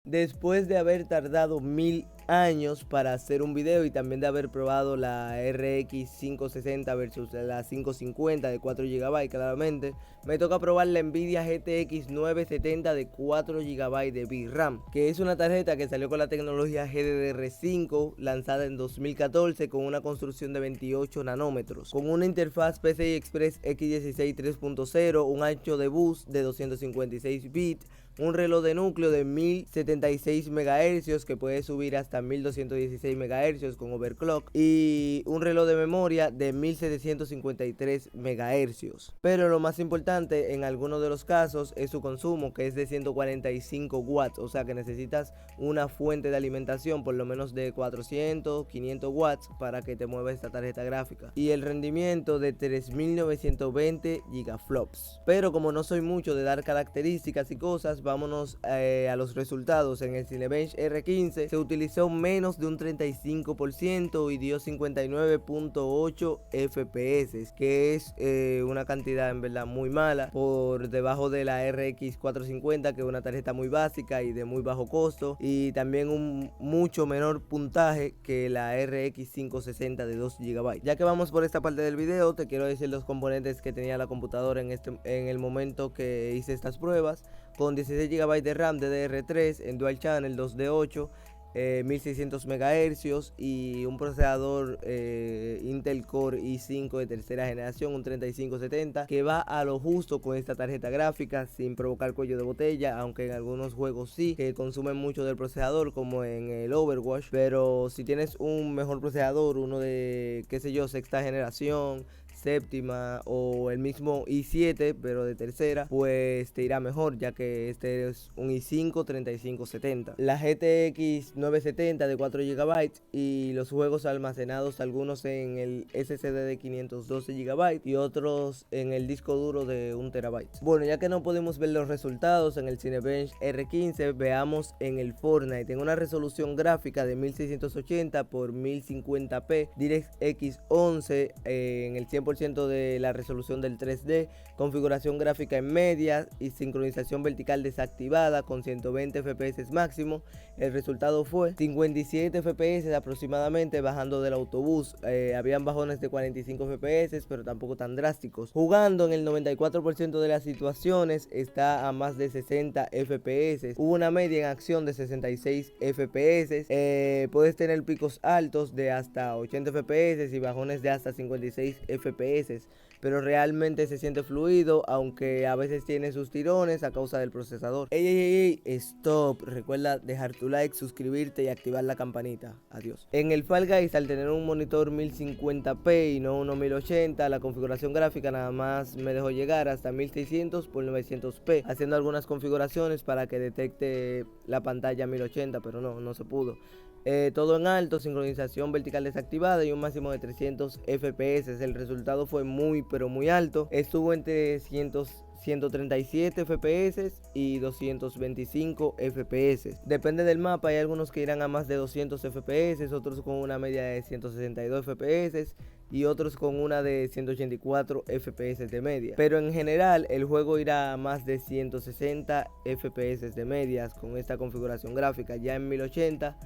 Después de haber tardado 1000 años para hacer un video y también de haber probado la RX 560 versus la 550 de 4 GB claramente, me toca probar la Nvidia GTX 970 de 4 GB de VRAM, que es una tarjeta que salió con la tecnología GDDR5 lanzada en 2014 con una construcción de 28 nanómetros, con una interfaz PCI Express X16 3.0, un ancho de bus de 256 bits, un reloj de núcleo de 1076 MHz que puede subir hasta 1216 MHz con overclock y un reloj de memoria de 1753 MHz. Pero lo más importante en algunos de los casos es su consumo, que es de 145 watts, o sea que necesitas una fuente de alimentación por lo menos de 400, 500 watts para que te mueva esta tarjeta gráfica, y el rendimiento de 3920 gigaflops. Pero como no soy mucho de dar características y cosas, vámonos a los resultados. En el Cinebench R15 se utilizó menos de un 35% y dio 59.8 FPS, que es una cantidad en verdad muy mala, por debajo de la RX 450, que es una tarjeta muy básica y de muy bajo costo, y también un mucho menor puntaje que la RX 560 de 2 GB. Ya que vamos por esta parte del video, te quiero decir los componentes que tenía la computadora en el momento que hice estas pruebas. Con 16 GB de RAM DDR3 en Dual Channel 2D8, 1600 MHz y un procesador Intel Core i5 de tercera generación, un 3570, que va a lo justo con esta tarjeta gráfica sin provocar cuello de botella, aunque en algunos juegos sí, que consumen mucho del procesador, como en el Overwatch. Pero si tienes un mejor procesador, uno de, qué sé yo, sexta generación, séptima o el mismo i7 pero de tercera, pues te irá mejor, ya que este es un i5 3570. La GTX 970 de 4 GB y los juegos almacenados, algunos en el SSD de 512 GB y otros en el disco duro de 1 TB. Bueno, ya que no podemos ver los resultados en el Cinebench R15, veamos en el Fortnite. En una resolución gráfica de 1680 x 1050p, DirectX 11 en el 100% de la resolución del 3D, configuración gráfica en media y sincronización vertical desactivada con 120 FPS máximo. El resultado fue 57 FPS aproximadamente, bajando del autobús. Habían bajones de 45 FPS, pero tampoco tan drásticos. Jugando en el 94% de las situaciones está a más de 60 FPS. Hubo una media en acción de 66 FPS. Puedes tener picos altos de hasta 80 FPS y bajones de hasta 56 FPS, pero realmente se siente fluido, aunque a veces tiene sus tirones a causa del procesador. Ey, stop. Recuerda dejar tu like, suscribirte y activar la campanita. Adiós. En el Fall Guys, al tener un monitor 1050p y no uno 1080, la configuración gráfica nada más me dejó llegar hasta 1600 x 900p, haciendo algunas configuraciones para que detecte la pantalla 1080, pero no se pudo. Todo en alto, sincronización vertical desactivada y un máximo de 300 FPS. El resultado fue muy pero muy alto. Estuvo entre 137 FPS y 225 FPS. Depende del mapa, hay algunos que irán a más de 200 FPS, otros con una media de 162 FPS y otros con una de 184 FPS de media. Pero en general el juego irá a más de 160 FPS de medias con esta configuración gráfica. Ya en 1080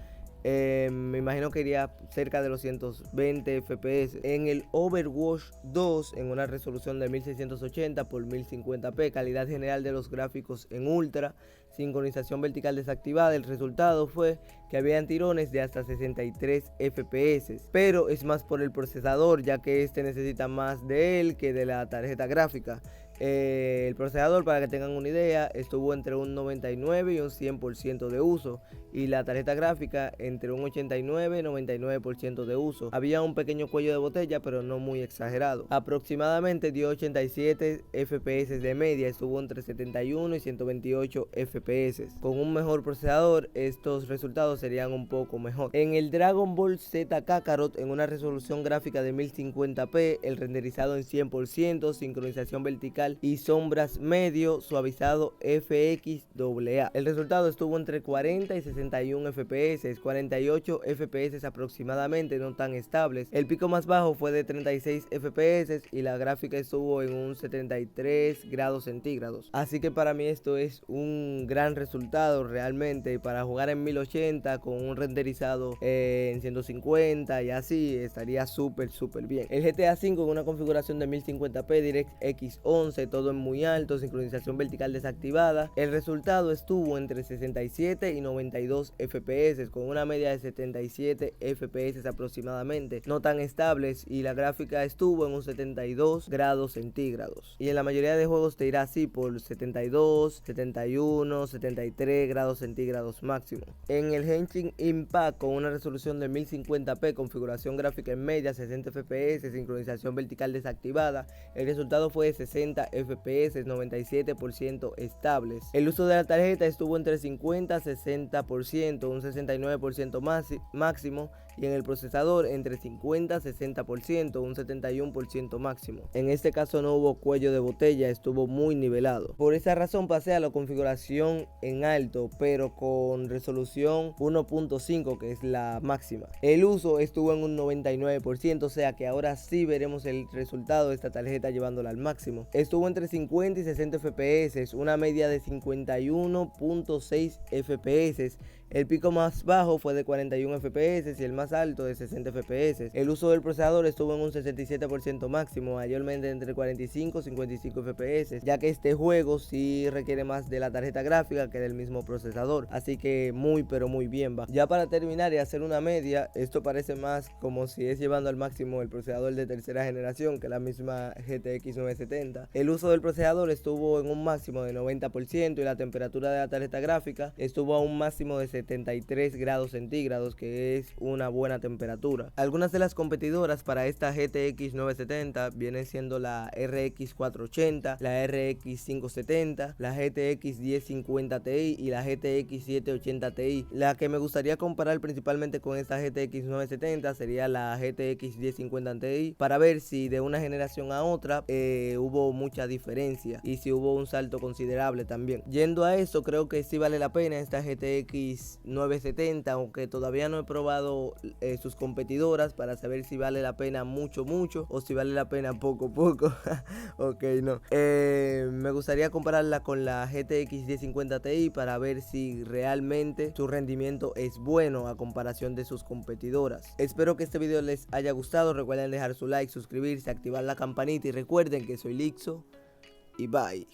me imagino que iría cerca de los 120 FPS. En el Overwatch 2, en una resolución de 1680 x 1050p, calidad general de los gráficos en ultra, sincronización vertical desactivada, el resultado fue que habían tirones de hasta 63 FPS, pero es más por el procesador, ya que este necesita más de él que de la tarjeta gráfica. El procesador, para que tengan una idea, estuvo entre un 99 y un 100% de uso, y la tarjeta gráfica entre un 89 y 99% de uso. Había un pequeño cuello de botella, pero no muy exagerado. Aproximadamente dio 87 FPS de media, estuvo entre 71 y 128 FPS. Con un mejor procesador, estos resultados serían un poco mejor. En el Dragon Ball Z Kakarot, en una resolución gráfica de 1050p, el renderizado en 100%, sincronización vertical vertical y sombras medio suavizado FXAA. El resultado estuvo entre 40 y 61 FPS, 48 FPS aproximadamente, no tan estables. El pico más bajo fue de 36 FPS y la gráfica estuvo en un 73 grados centígrados. Así que para mí esto es un gran resultado realmente para jugar en 1080 con un renderizado en 150 y así estaría súper bien. El GTA V con una configuración de 1050p DirectX 11, todo en muy alto, sincronización vertical desactivada. El resultado estuvo entre 67 y 92 FPS con una media de 77 FPS aproximadamente, no tan estables, y la gráfica estuvo en un 72 grados centígrados. Y en la mayoría de juegos te irá así por 72, 71, 73 grados centígrados máximo. En el Genshin Impact con una resolución de 1050p, configuración gráfica en media, 60 FPS, sincronización vertical desactivada, el resultado fue de 60 FPS, 97% estables. El uso de la tarjeta estuvo entre 50 a 60%, un 69% máximo, y en el procesador entre 50 a 60%, un 71% máximo. En este caso no hubo cuello de botella, estuvo muy nivelado. Por esa razón pasé a la configuración en alto, pero con resolución 1.5, que es la máxima. El uso estuvo en un 99%, o sea que ahora sí veremos el resultado de esta tarjeta llevándola al máximo. Estuvo entre 50 y 60 FPS, una media de 51.6 FPS. El pico más bajo fue de 41 FPS y el más alto de 60 FPS. El uso del procesador estuvo en un 67% máximo, mayormente entre 45 y 55 FPS, ya que este juego sí requiere más de la tarjeta gráfica que del mismo procesador. Así que muy pero muy bien va. Ya para terminar y hacer una media, esto parece más como si es llevando al máximo el procesador de tercera generación que la misma GTX 970. El uso del procesador estuvo en un máximo de 90% y la temperatura de la tarjeta gráfica estuvo a un máximo de 73 grados centígrados, que es una buena temperatura. Algunas de las competidoras para esta GTX 970 vienen siendo la RX 480, la RX 570, la GTX 1050 Ti y la GTX 780 Ti. La que me gustaría comparar principalmente con esta GTX 970 sería la GTX 1050 Ti, para ver si de una generación a otra hubo mucha diferencia y si hubo un salto considerable también. Yendo a eso, creo que sí vale la pena esta GTX 970, aunque todavía no he probado sus competidoras para saber si vale la pena mucho o si vale la pena poco. Ok, no. Me gustaría compararla con la GTX 1050 Ti para ver si realmente su rendimiento es bueno a comparación de sus competidoras. Espero que este video les haya gustado. Recuerden dejar su like, suscribirse, activar la campanita y recuerden que soy Lixo y bye.